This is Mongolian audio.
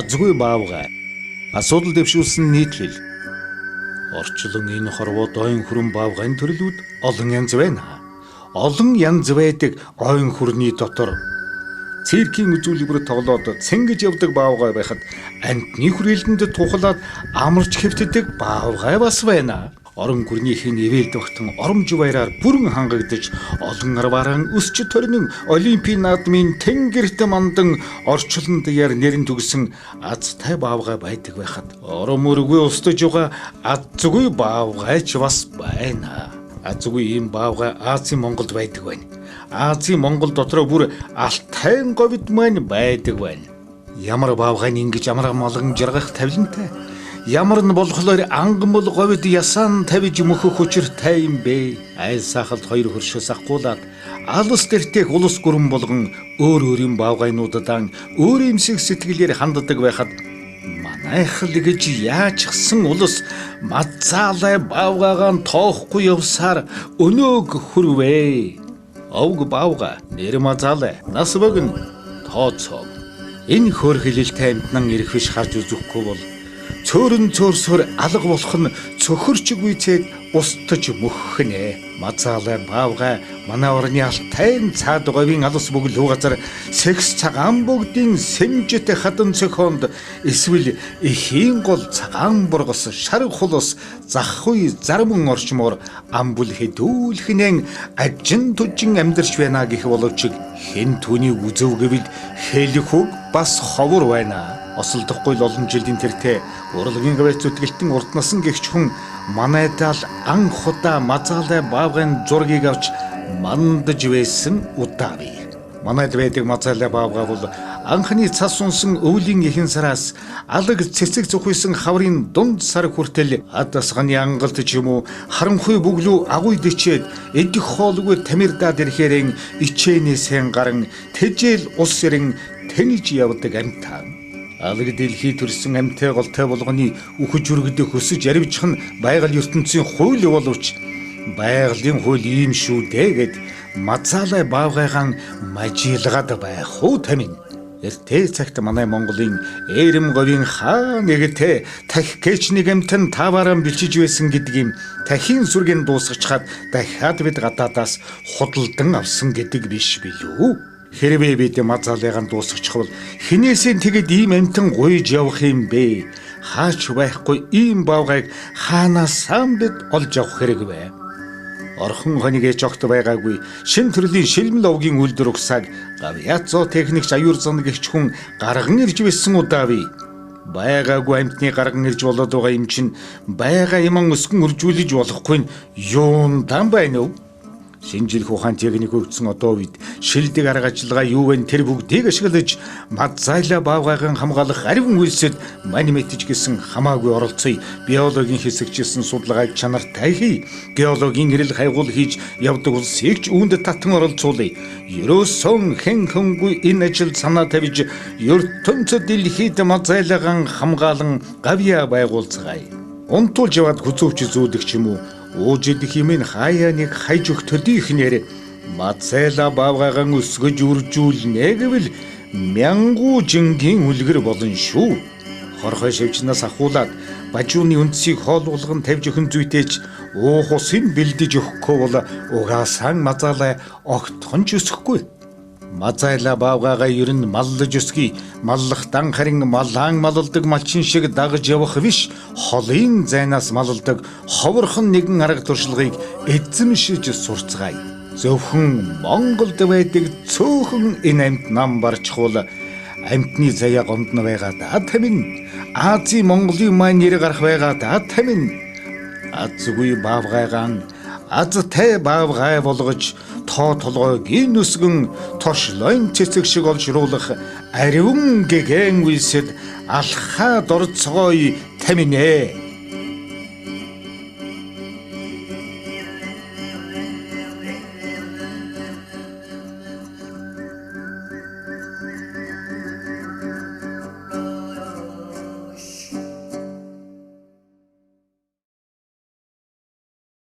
Азгүй баавгай. Асуудал дэвшүүлсэн нийтлэл. Орчлон энэ хорвоод ойн хүрэн баавгайн төрлүүд олон янз байна. Олон янз байдаг ойн хүрний дотор циркийн үзүүлбэр тоглоод цэнгэж явдаг баавгай байхад амтны хүрээлэнд тухлаад амарч хэвтдэг баавгай бас байна. Орон гүрнийхээ нэвэлд багтан оромж баяраар бүрэн хангагдаж олон арвааран өсч төрнөн олимпийн наадмын тэнгэрт мандан орчлон даяар нэрэн төгсөн азтай баавгай байдаг байхад ором өргөө устж байгаа азгүй баавгайч бас байна. Азгүй ийм баавгай Азийн Монголд байдаг байна. Азийн Монгол дотроо бүр Алтай говьд маань байдаг байна. Ямар баавгай ингэж амар молгон жаргах тавилантай. Ямар нь болохоор ангамл говьд ясан тавиж мөхөх хүчиртэй юм бэ? Айл сахалт хоёр хөршөөс ахгуулаад алус дэртэх улус гүрэн болгон өөр өөрийн баавгайнуудадан өөр юмсэг сэтгэлээр ханддаг байхад манайх л гэж яачсан улус мацаалай баавгайгаа тоохгүй явсаар өнөөг хүрвэ. Овг баавгай нэр мацаалай нас богн тооцоо. Энэ хөр хилэлтэй амтнан ирэх биш харж үзэхгүй бол цөөрн цөөрсөр алга болох нь цөхөрчгүй цэд устж мөхөх нэ. Мацаалай баавгай манай орны Алтай цаад говийн алус бүглүү газар секс цагаан богдын сэмжит хатан цохонд эсвэл эхийн гол цагаан бургас шар хулус захгүй зармын орчмоор амбул хэдүүлхнэн ажин тужин амьдарч байна гэх боловч хэн түүний үзөв гэвэл хэлхүг бас ховор байна. Осолдохгүй л олон жилийн тэртээ урлагийн гавьяц зүтгэлтэн урт насан гэгч хүн манайдаа л анх удаа мацаалай баавгайн зургийг авч мандаж байсан удаа бий. Манайд байдаг мацаалай баавгай бол анхны цас унсан өвлийн ихэнх сараас алаг цэцэг зүхийсэн хаврын дунд сар хүртэл адасганы ангалт ч юм уу харанхуй бүглүү агуй дэчээд эдэх хоолгүй тамирдаад ирэхээрэн ичээнээсэн гарan тэжээл ус сэрэн тэнэлж явдаг амтаа. Алаг дэлхий төрсөн амьтай голтой болгоны үхэж үргэдэх хөсөж аривчих нь байгаль ертөнцийн хууль боловч байгалийн хууль ийм шүү дээ гэд мацаалай баавгайгаан мажиилгаад байх уу тамин. Эртээ цагт манай Монголын Эрэм говийн хаа нэгтэй тах гэж нэг амтан тавааран бичиж байсан гэдгийг тахийн сүргийн дуусгачаад дахиад бид гадаадаас худалдан авсан гэдэг биш билүү? Хэрвээ бид мацаалайгаан дуусгачих бол хинээсээ тэгэд ийм амтан гуйж явах юм бэ? Хаач байхгүй ийм баавгайг хаанаас бид олж авах хэрэг вэ? Орхон хоног ээж огт байгаагүй шин төрлийн шилмэл овгийн үлдэр угсааг гавьяцо техникч аюур зан гэгч хүн гарган ирж байсан удаа бий. Байгаагүй амтны гарган ирж болоод байгаа юм чин байгаа юман өсгөн үржүүлж болохгүй нь юундан байна вэ? Шинжил ухаан техник хөгжсөн одоо үед шилдэг арга ажиллагаа юу вэ? Тэр бүгдийг ашиглаж мацаалай баавгайгаан хамгаалах ариван үйлсэд манимэтж гэсэн хамаагүй оролцъё. Биологийн хэсэгчилсэн судалгааг чанартай хий. Геологийн гэрэл хайгуул хийж явдаг улсыг ч үүнд татан оролцуулъя. Ерөөсөн хэн хөнгүй энэ ажил санаа тавьж ертөнцөд дэлхийд мацаалайгаан хамгаалан гавьяа байгуулцгаая. Унтуулж яваад хүзүүвч зүүдэх ч юм уу уужидэх юм хаяа нэг хайж өгтөдий ихнэр мацаалай баавгайгаан өсгөж үржүүлнэ гэвэл мянгу жингийн үлгэр болно шүү. Хорхой шивчнаас ахуулаад бажууны үндсийг хоол болгон тавьж өгөн зүйтэйч уух усын бэлдэж өгөхгүй бол угаасаа мацаалай огтхон ч өсөхгүй. Мацаалай баавгайгаа ер нь маллаж өсгий. Маллахтан харин малаан малалдаг малчин шиг дагаж явах биш. Холын зайнаас малалдаг ховорхон нэгэн арга туршлагыг эзэмшиж сурцгаая. Зөвхөн Монголд байдаг цөөхөн энэ амт нам барчихвал амтны заяа гомдно байгаа да тамин. Азийн Монголын маань нэр гарах байгаа да тамин. Азгүй баавгайгаан азтай баавгай болгож тоо толгойг нүсгэн тошлойн цэцэг шиг олшруулах ариван гэгэн үйлсэд алхаа дорцгой таминэ.